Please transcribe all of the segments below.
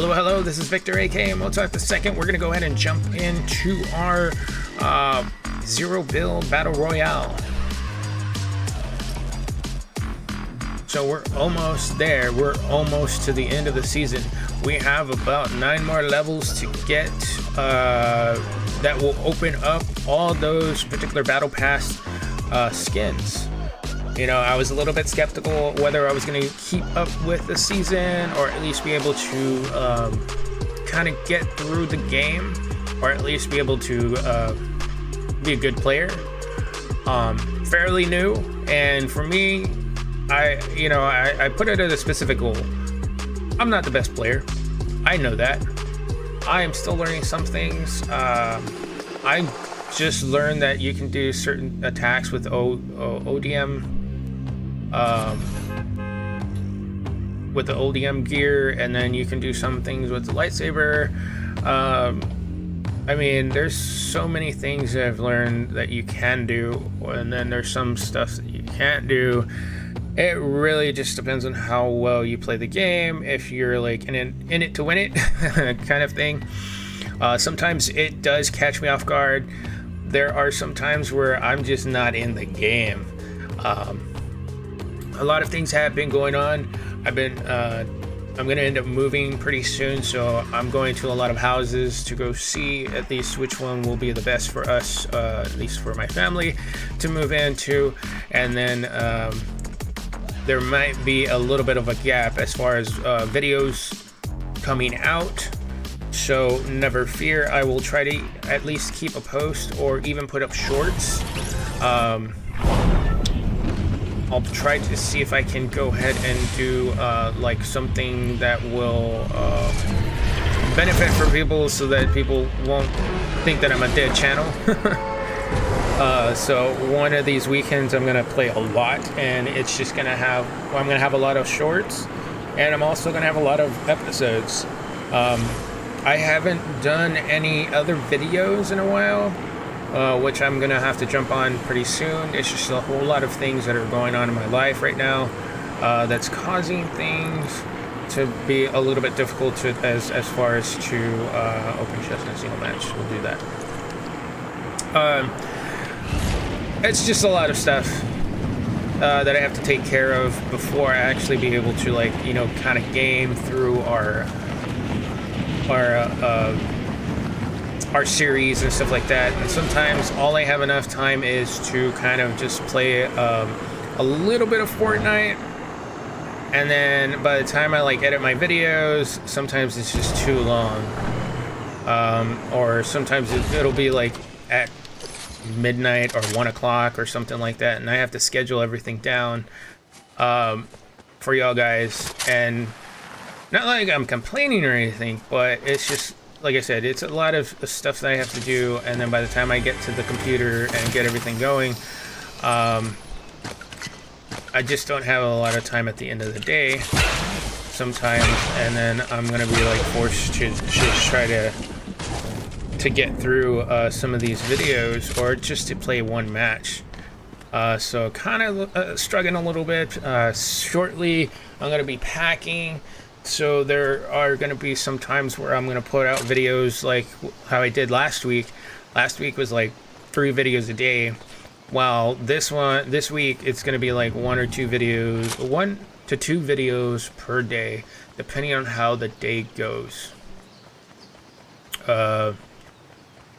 Hello, hello, this is Victor, aka Mozart II. We're going to go ahead and jump into our Zero Build Battle Royale. So we're almost there. We're almost to the end of the season. We have about 9 more levels to get that will open up all those particular Battle Pass skins. You know, I was a little bit skeptical whether I was going to keep up with the season or at least be able to kind of get through the game, or at least be able to be a good player. Fairly new, and for me, I put it as a specific goal. I'm not the best player. I know that. I am still learning some things. I just learned that you can do certain attacks with ODM. With the ODM gear, and then you can do some things with the lightsaber. I mean, there's so many things that I've learned that you can do, and then there's some stuff that you can't do. It really just depends on how well you play the game, if you're like in it to win it kind of thing. Sometimes it does catch me off guard. There are some times where I'm just not in the game. A lot of things have been going on. I'm gonna end up moving pretty soon, so I'm going to a lot of houses to go see at least which one will be the best for us, at least for my family, to move into. And then there might be a little bit of a gap as far as videos coming out. So never fear, I will try to at least keep a post or even put up shorts. I'll try to see if I can go ahead and do like something that will benefit for people, so that people won't think that I'm a dead channel. So one of these weekends I'm gonna play a lot, and it's just gonna have, I'm gonna have a lot of shorts, and I'm also gonna have a lot of episodes. I haven't done any other videos in a while, which I'm gonna have to jump on pretty soon. It's just a whole lot of things that are going on in my life right now that's causing things to be a little bit difficult to, as far as to open chest and single match. We'll do that. It's just a lot of stuff that I have to take care of before I actually be able to, like, you know, kind of game through our series and stuff like that. And sometimes all I have enough time is to kind of just play a little bit of Fortnite, and then by the time I like edit my videos, sometimes it's just too long, or sometimes it'll be like at midnight or 1 o'clock or something like that, and I have to schedule everything down for y'all guys. And not like I'm complaining or anything, but it's just, like I said, it's a lot of stuff that I have to do, and then by the time I get to the computer and get everything going, I just don't have a lot of time at the end of the day sometimes, and then I'm gonna be like forced to just try to get through some of these videos, or just to play one match. So kind of struggling a little bit. Shortly I'm gonna be packing. So there are going to be some times where I'm going to put out videos like how I did last week. Last week was like 3 videos a day. While this week, it's going to be like 1 or 2 videos, 1 to 2 videos per day, depending on how the day goes. I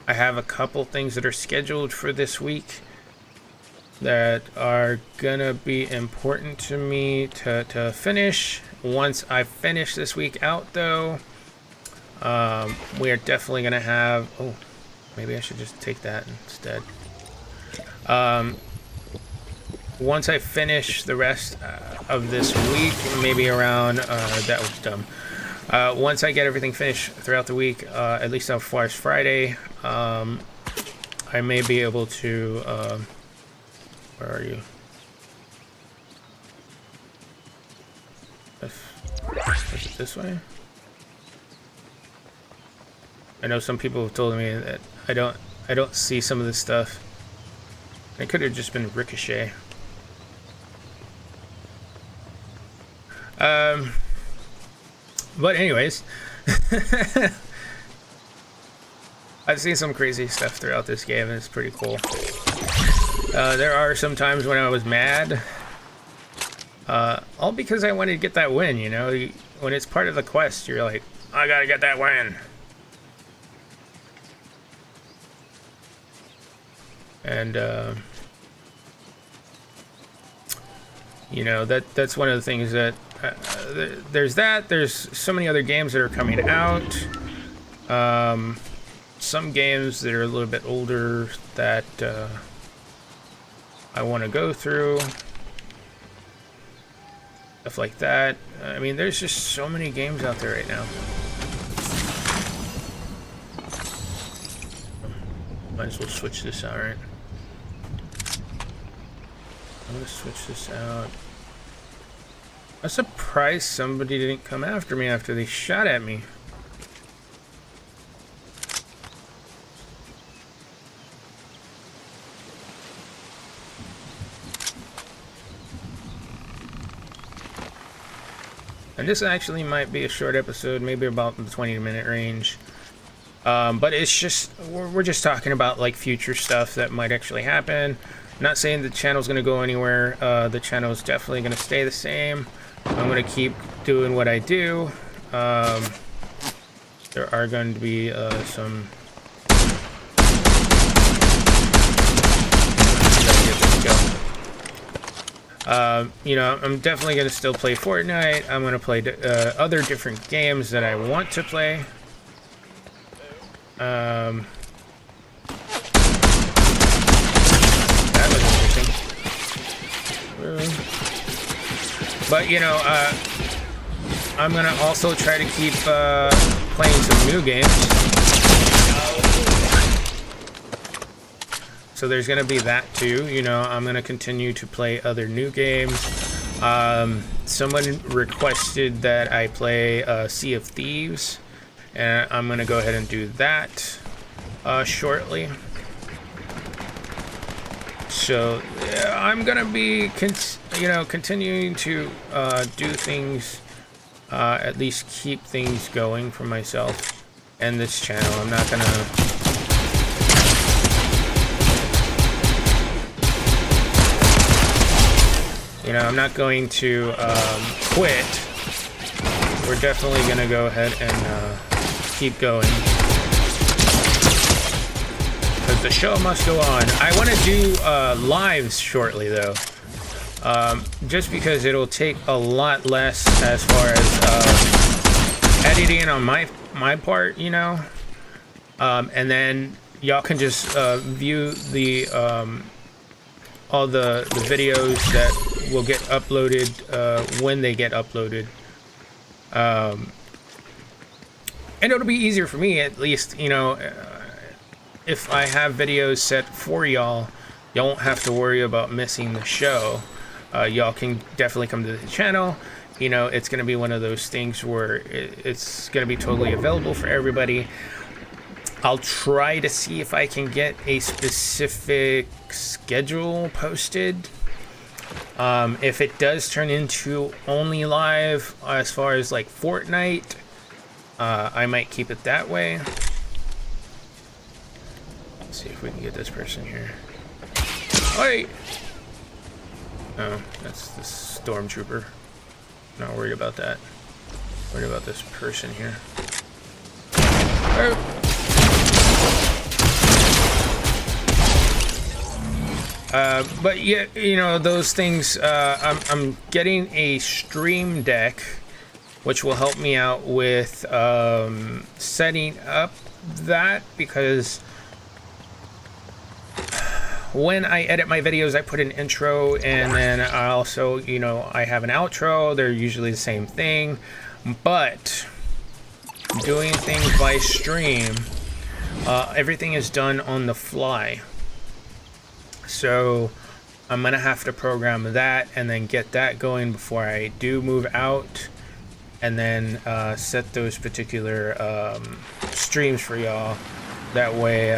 have a couple things that are scheduled for this week that are going to be important to me to finish. Once I finish this week out, though, we are definitely going to have... Oh, maybe I should just take that instead. Once I finish the rest of this week, maybe around... that was dumb. Once I get everything finished throughout the week, at least as far as Friday, I may be able to... where are you? Is it this way? I know some people have told me that I don't see some of this stuff. It could have just been Ricochet. But anyways, I've seen some crazy stuff throughout this game, and it's pretty cool. There are some times when I was mad, all because I wanted to get that win, you know? When it's part of the quest, you're like, I gotta get that win. And, you know, that's one of the things that, there's so many other games that are coming out. Some games that are a little bit older that I want to go through. Stuff like that. I mean, there's just so many games out there right now. Might as well switch this out, right? I'm gonna switch this out. I'm surprised somebody didn't come after me after they shot at me. And this actually might be a short episode, maybe about the 20-minute range. But it's just, we're just talking about like future stuff that might actually happen. Not saying the channel's going to go anywhere. The channel is definitely going to stay the same. I'm going to keep doing what I do. There are going to be some... you know, I'm definitely going to still play Fortnite. I'm going to play other different games that I want to play. That was interesting. But, you know, I'm going to also try to keep playing some new games. So there's going to be that too, you know. I'm going to continue to play other new games. Someone requested that I play Sea of Thieves, and I'm going to go ahead and do that shortly. So yeah, I'm going to be, continuing to do things, at least keep things going for myself and this channel. I'm not going to... You know, I'm not going to quit. We're definitely going to go ahead and keep going. Because the show must go on. I want to do lives shortly, though. Just because it'll take a lot less as far as editing on my part, you know. And then y'all can just view the... all the videos that will get uploaded when they get uploaded. And it'll be easier for me, at least, you know, if I have videos set for y'all, y'all won't have to worry about missing the show. Y'all can definitely come to the channel. You know, it's going to be one of those things where it's going to be totally available for everybody. I'll try to see if I can get a specific schedule posted. If it does turn into only live as far as like Fortnite, I might keep it that way. Let's see if we can get this person here. Oi! Oh, that's the stormtrooper. Not worried about that. Worried about this person here. Oh. But yeah, you know, those things, I'm getting a stream deck, which will help me out with setting up that, because when I edit my videos, I put an intro, and then I also, you know, I have an outro. They're usually the same thing, but doing things by stream, everything is done on the fly. So I'm gonna have to program that and then get that going before I do move out, and then set those particular streams for y'all. That way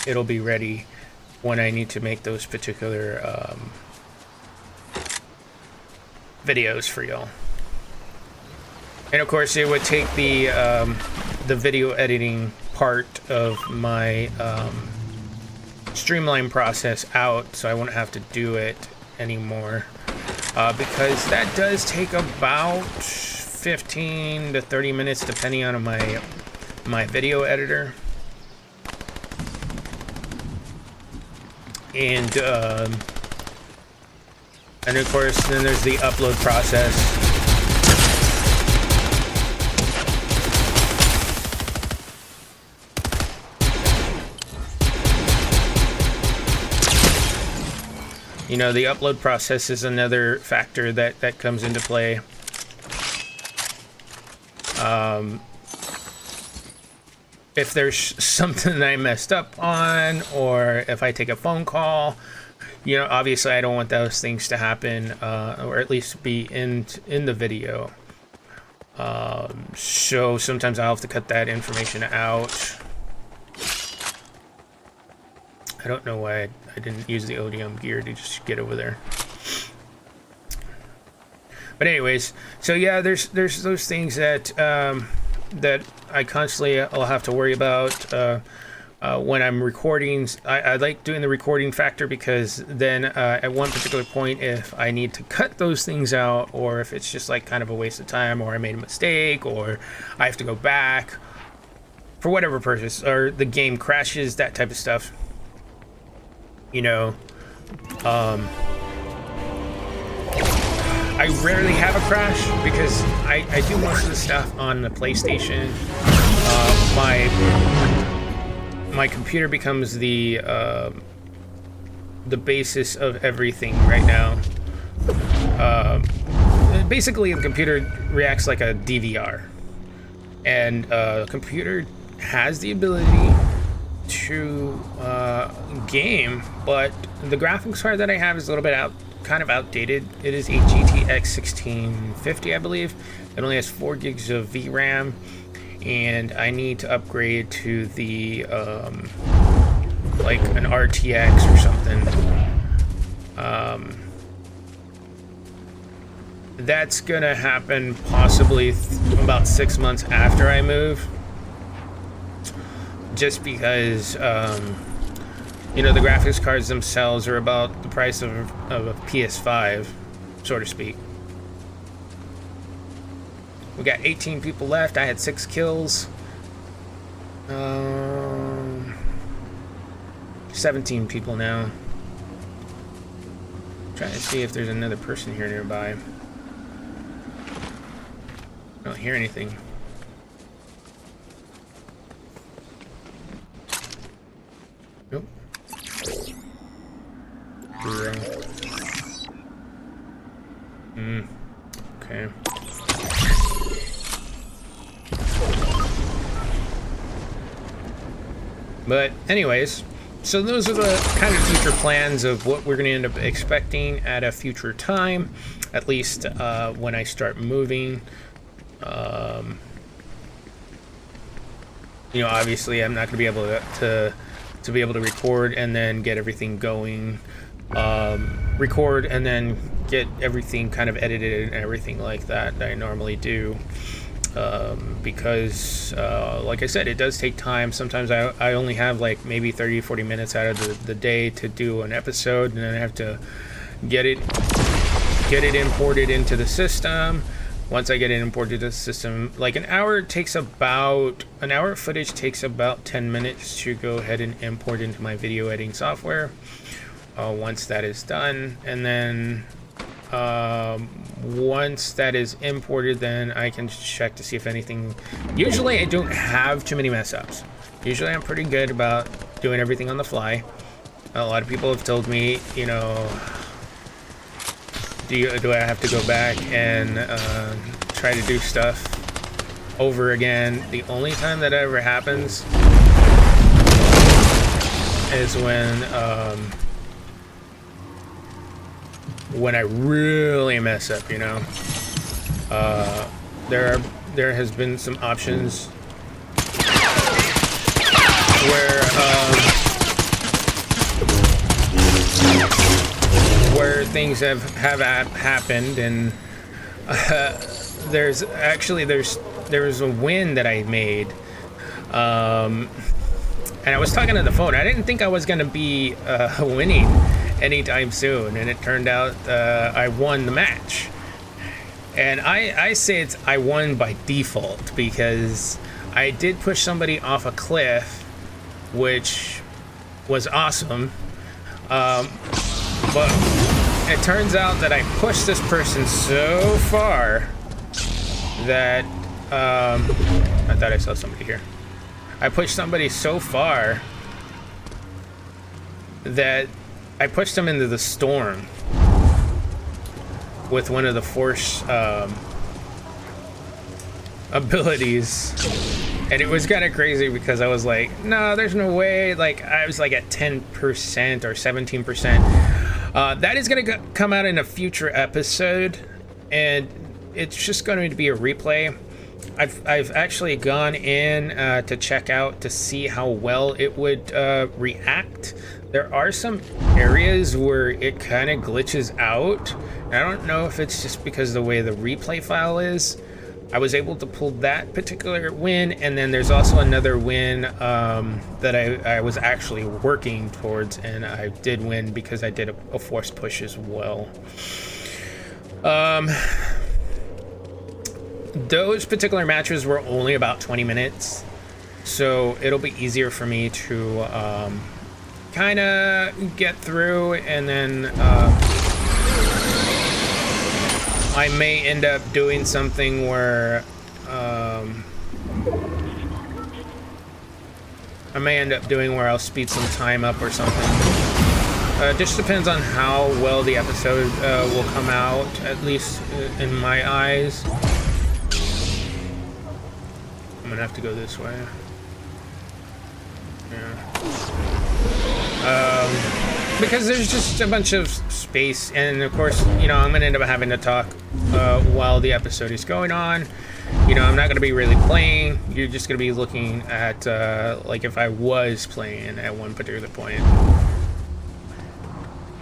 it'll be ready when I need to make those particular videos for y'all. And of course, it would take the video editing part of my streamline process out, so I won't have to do it anymore, because that does take about 15 to 30 minutes depending on my video editor. And of course, then there's the upload process. You know, the upload process is another factor that comes into play. If there's something that I messed up on, or if I take a phone call, you know, obviously I don't want those things to happen, or at least be in the video. So sometimes I'll have to cut that information out. I don't know why I didn't use the ODM gear to just get over there. But anyways, so yeah, there's those things that that I constantly will have to worry about when I'm recording. I like doing the recording factor, because then at one particular point, if I need to cut those things out, or if it's just like kind of a waste of time, or I made a mistake, or I have to go back for whatever purpose, or the game crashes, that type of stuff, you know, I rarely have a crash, because I do most of the stuff on the PlayStation. My computer becomes the basis of everything right now. Basically, the computer reacts like a DVR, and the computer has the ability to game, but the graphics card that I have is a little bit kind of outdated. It is a GTX 1650, I believe. It only has 4 gigs of VRAM, and I need to upgrade to the like an RTX or something. That's gonna happen possibly about 6 months after I move, just because you know, the graphics cards themselves are about the price of a PS5, so to speak. We got 18 people left. I had 6 kills. 17 people now. Trying to see if there's another person here nearby. I don't hear anything. Nope. Okay. But anyways, so those are the kind of future plans of what we're going to end up expecting at a future time, at least when I start moving. You know, obviously I'm not going to be able to be able to record and then get everything going, record and then get everything kind of edited and everything like that I normally do, because like I said, it does take time. Sometimes I only have like maybe 30-40 minutes out of the day to do an episode, and then I have to get it imported into the system. Once I get it imported to the system, like an hour of footage takes about 10 minutes to go ahead and import into my video editing software. Once that is done, and then once that is imported, then I can check to see if anything. Usually I don't have too many mess ups. Usually I'm pretty good about doing everything on the fly. A lot of people have told me, you know, do I have to go back and try to do stuff over again? The only time that ever happens is when I really mess up, you know. There has been some options where things have happened, and There's a win that I made, and I was talking on the phone. I didn't think I was gonna be winning anytime soon, and it turned out I won the match. And I say I won by default because I did push somebody off a cliff, which was awesome. But it turns out that I pushed this person so far that I thought I saw somebody here. I pushed somebody so far that I pushed them into the storm with one of the force abilities, and it was kind of crazy because I was like, no, there's no way. Like, I was like at 10% or 17%. That is gonna come out in a future episode, and it's just going to be a replay. I've actually gone in to check out to see how well it would react. There are some areas where it kind of glitches out. I don't know if it's just because of the way the replay file is. I was able to pull that particular win, and then there's also another win that I was actually working towards, and I did win because I did a force push as well. Those particular matches were only about 20 minutes, so it'll be easier for me to kind of get through, and then I may end up doing something where I'll speed some time up or something. Just depends on how well the episode will come out, at least in my eyes. I'm gonna have to go this way. Yeah. Because there's just a bunch of space, and of course, you know, I'm gonna end up having to talk while the episode is going on. You know, I'm not gonna be really playing. You're just gonna be looking at like if I was playing at one particular point.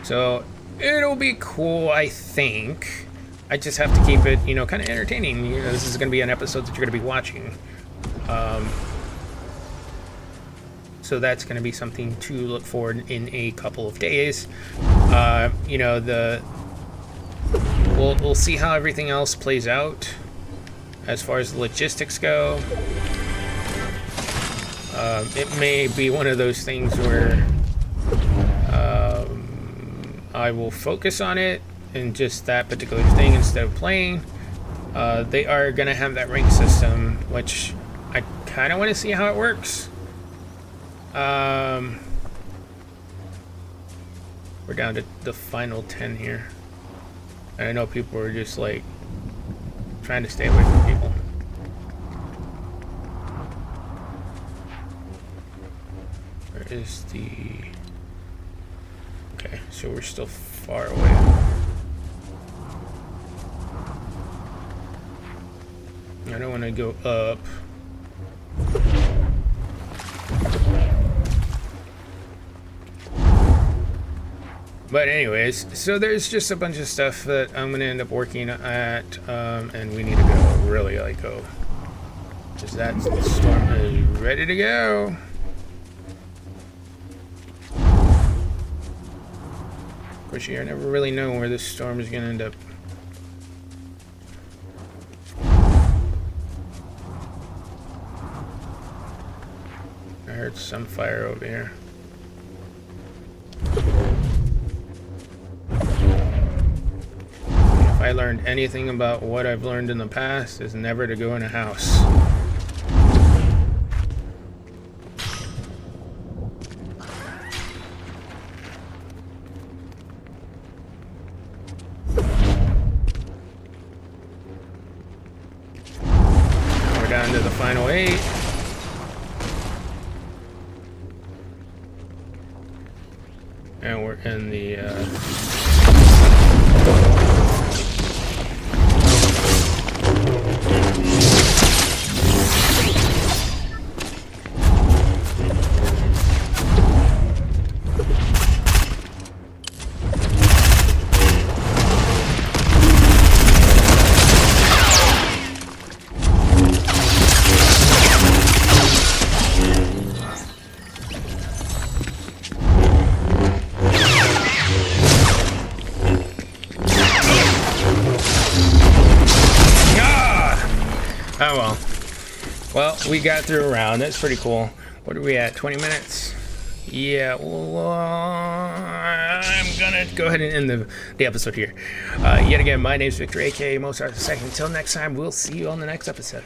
So it'll be cool, I think. I just have to keep it, you know, kind of entertaining. You know, this is gonna be an episode that you're gonna be watching. So that's going to be something to look forward in a couple of days. You know, we'll see how everything else plays out as far as the logistics go. It may be one of those things where I will focus on it and just that particular thing instead of playing. They are going to have that rank system, which I kind of want to see how it works. We're down to the final 10 here. And I know people are just like trying to stay away from people. Where is the... Okay, so we're still far away. I don't want to go up. But anyways, so there's just a bunch of stuff that I'm going to end up working at, and we need to go, really like go. Because that storm is ready to go. Of course, you never really know where this storm is going to end up. I heard some fire over here. If I learned anything about what I've learned in the past, is never to go in a house. We're down to the final 8. And we're in the Well, we got through a round. That's pretty cool. What are we at? 20 minutes? Yeah, well, I'm gonna go ahead and end the episode here. Yet again, my name's Victor, aka Mozart II. Until next time, we'll see you on the next episode.